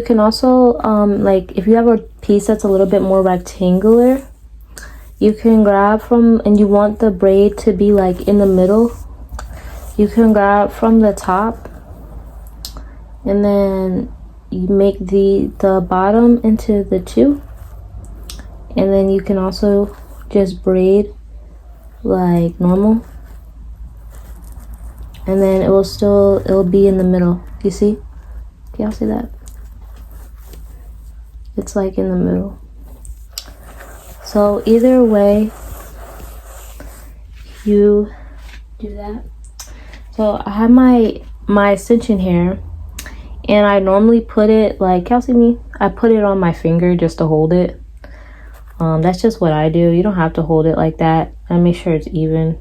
You can also like if you have a piece that's a little bit more rectangular, you can grab from, and you want the braid to be like in the middle, you can grab from the top and then you make the bottom into the two, and then you can also just braid like normal, and then it'll be in the middle. You see? Can y'all see that? It's like in the middle. So either way you do that. So I have my extension hair, and I normally put it like, y'all see me? I put it on my finger just to hold it. That's just what I do. You don't have to hold it like that. I make sure it's even.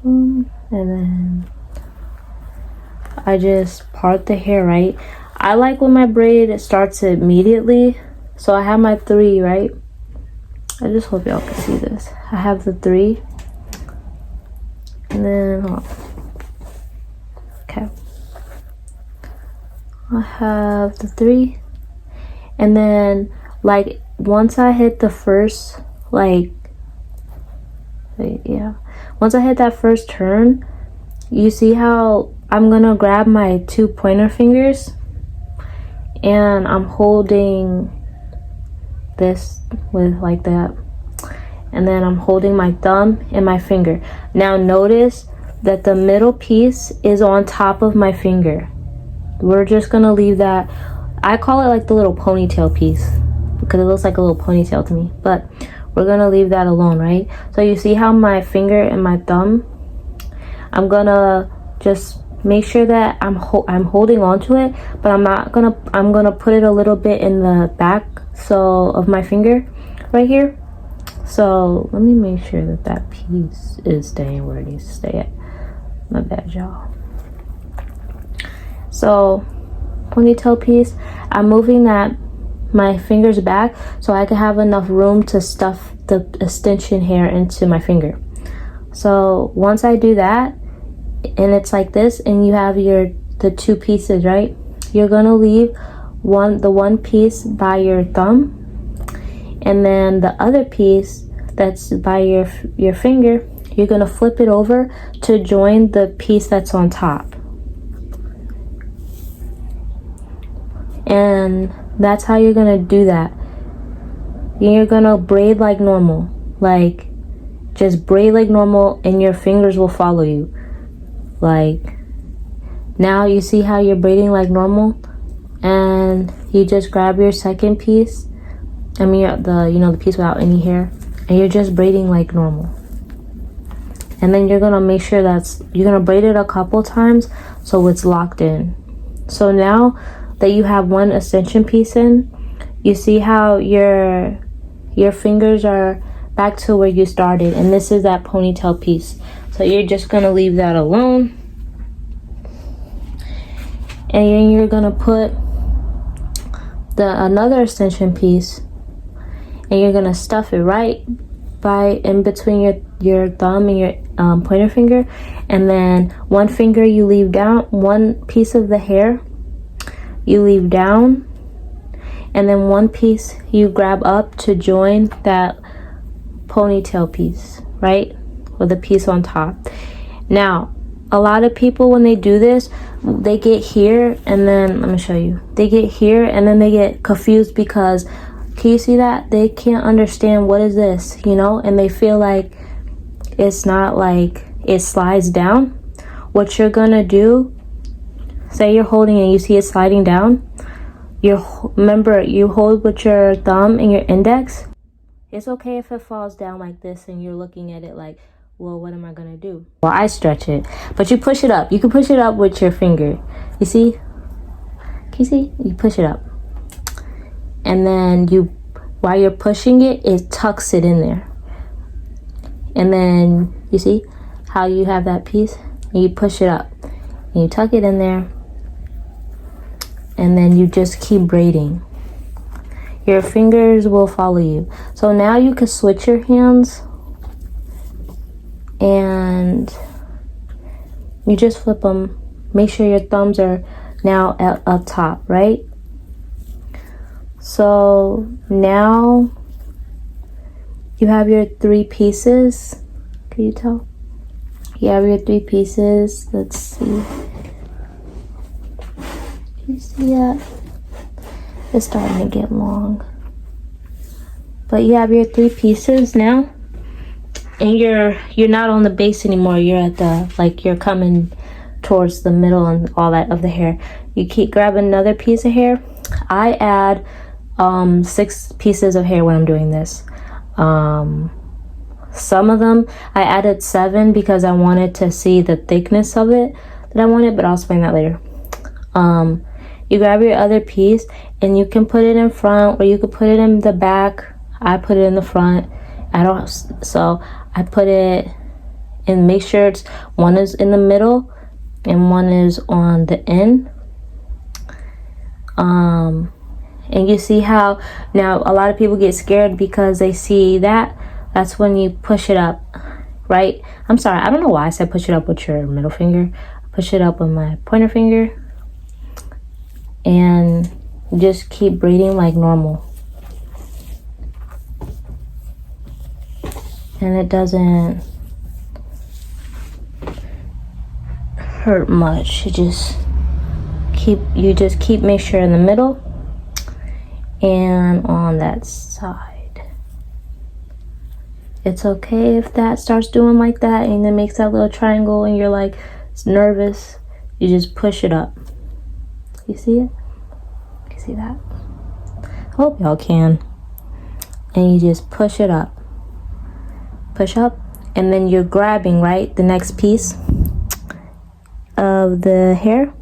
And then I just part the hair, right? I like when my braid it starts immediately. So I have my 3, right? I just hope y'all can see this. I have the 3. And then, hold on. Okay. I have the 3. And then, like, once I hit the first, like, yeah. Once I hit that first turn, you see how I'm gonna grab my 2 pointer fingers and I'm holding this with like that, and then I'm holding my thumb and my finger. Now notice that the middle piece is on top of my finger. We're just gonna leave that. I call it like the little ponytail piece because it looks like a little ponytail to me, but we're gonna leave that alone, right? So you see how my finger and my thumb, I'm gonna just make sure that I'm holding on to it, but I'm gonna put it a little bit in the back so of my finger right here. So let me make sure that that piece is staying where it needs to stay at. My bad, y'all. So ponytail piece, I'm moving my fingers back so I can have enough room to stuff the extension hair into my finger. So once I do that, and it's like this, and you have the 2 pieces, right? You're gonna leave the one piece by your thumb, and then the other piece that's by your finger, you're gonna flip it over to join the piece that's on top. And that's how you're gonna do that. You're gonna braid like normal, like just braid like normal, and your fingers will follow you. Like now you see how you're braiding like normal, and you just grab your second piece, I mean the piece without any hair, and you're just braiding like normal. And then you're gonna make sure you're gonna braid it a couple times so it's locked in. So now that you have one extension piece in, you see how your fingers are back to where you started, and this is that ponytail piece. So you're just gonna leave that alone, and then you're gonna put another extension piece, and you're gonna stuff it right in between your thumb and your pointer finger, and then one finger you leave down, one piece of the hair you leave down, and then one piece you grab up to join that ponytail piece, right? With the piece on top. Now, a lot of people, when they do this, they get here, and then let me show you. They get here, and then they get confused because, can you see that? They can't understand what is this, and they feel like it's not like it slides down. What you're gonna do, say you're holding and you see it sliding down, remember, you hold with your thumb and your index. It's okay if it falls down like this and you're looking at it like, well, what am I gonna do? Well, I stretch it, but you push it up. You can push it up with your finger. You see? Can you see? You push it up. And then while you're pushing it, it tucks it in there. And then, you see how you have that piece? And you push it up. And you tuck it in there. And then you just keep braiding. Your fingers will follow you. So now you can switch your hands, and you just flip them. Make sure your thumbs are now up top, right? So now you have your 3 pieces. Can you tell? You have your 3 pieces. Let's see. Can you see that? It's starting to get long. But you have your 3 pieces now. And you're not on the base anymore. You're at the, like, you're coming towards the middle and all that of the hair. You keep grabbing another piece of hair. I add 6 pieces of hair when I'm doing this. Some of them I added 7 because I wanted to see the thickness of it that I wanted, but I'll explain that later. You grab your other piece and you can put it in front or you could put it in the back. I put it in the front. So I put it and make sure it's one is in the middle and one is on the end. And you see how now a lot of people get scared because they see that. That's when you push it up, right? I'm sorry, I don't know why I said push it up with your middle finger. Push it up with my pointer finger and just keep braiding like normal. And it doesn't hurt much. You just keep make sure in the middle and on that side. It's okay if that starts doing like that and it makes that little triangle and you're like nervous. You just push it up. You see it? You see that? I hope y'all can. And you just push it up. Push up. And then you're grabbing, right, the next piece of the hair.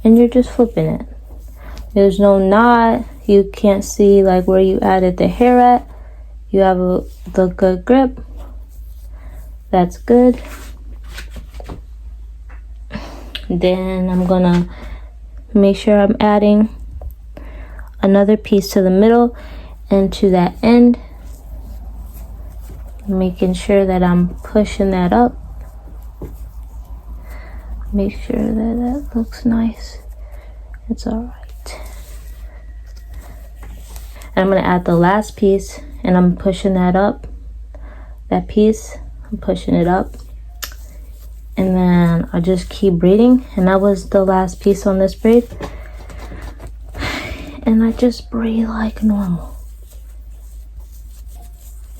And you're just flipping it. There's no knot. You can't see like where you added the hair at. You have the good grip. That's good. Then I'm gonna make sure I'm adding another piece to the middle and to that end. Making sure that I'm pushing that up. Make sure that that looks nice. It's all right. And I'm going to add the last piece and I'm pushing that up. That piece, I'm pushing it up. And then I just keep braiding. And that was the last piece on this braid. And I just braid like normal.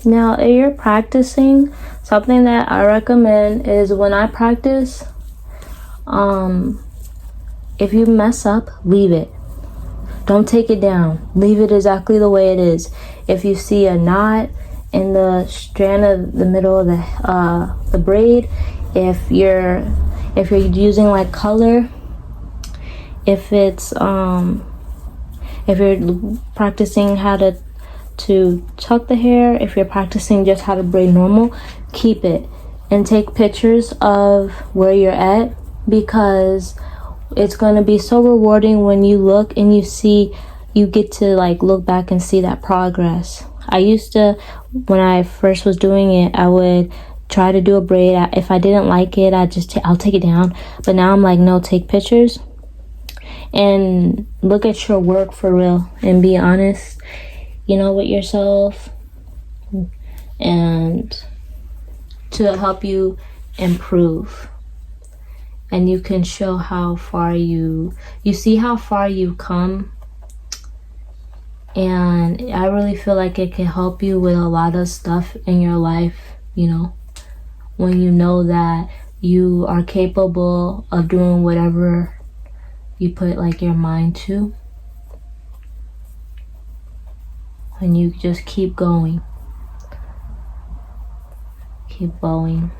Now, if you're practicing, something that I recommend is when I practice, if you mess up, leave it. Don't take it down. Leave it exactly the way it is. If you see a knot in the strand of the middle of the braid, if you're using like color, if it's if you're practicing how to tuck the hair, if you're practicing just how to braid normal, keep it and take pictures of where you're at, because it's going to be so rewarding when you look and you get to like look back and see that progress. I used to, when I first was doing it, I would try to do a braid. If I didn't like it, I'll take it down. But now I'm like, no, take pictures and look at your work for real and be honest, with yourself, and to help you improve. And you can show how far you see how far you've come. And I really feel like it can help you with a lot of stuff in your life, when you know that you are capable of doing whatever you put like your mind to. And you just keep going. Keep going.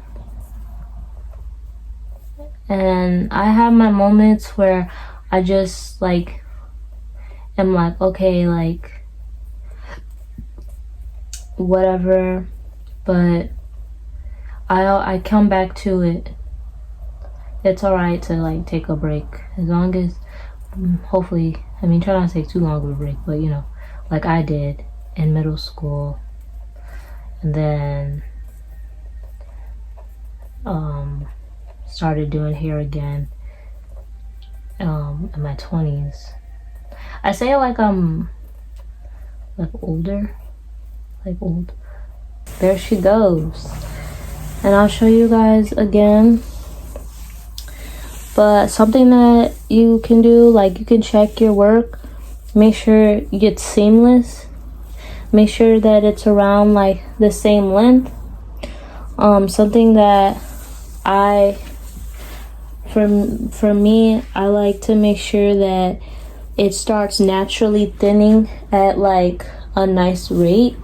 And I have my moments where I just like am like, okay, like whatever, but I come back to it. It's alright to like take a break, as long as hopefully, try not to take too long of a break, but like I did in middle school, and then started doing hair again in my 20s. I say like I'm like older, like old. There she goes. And I'll show you guys again. But something that you can do, like you can check your work, make sure it's seamless, make sure that it's around like the same length. Something that for me, I like to make sure that it starts naturally thinning at like a nice rate.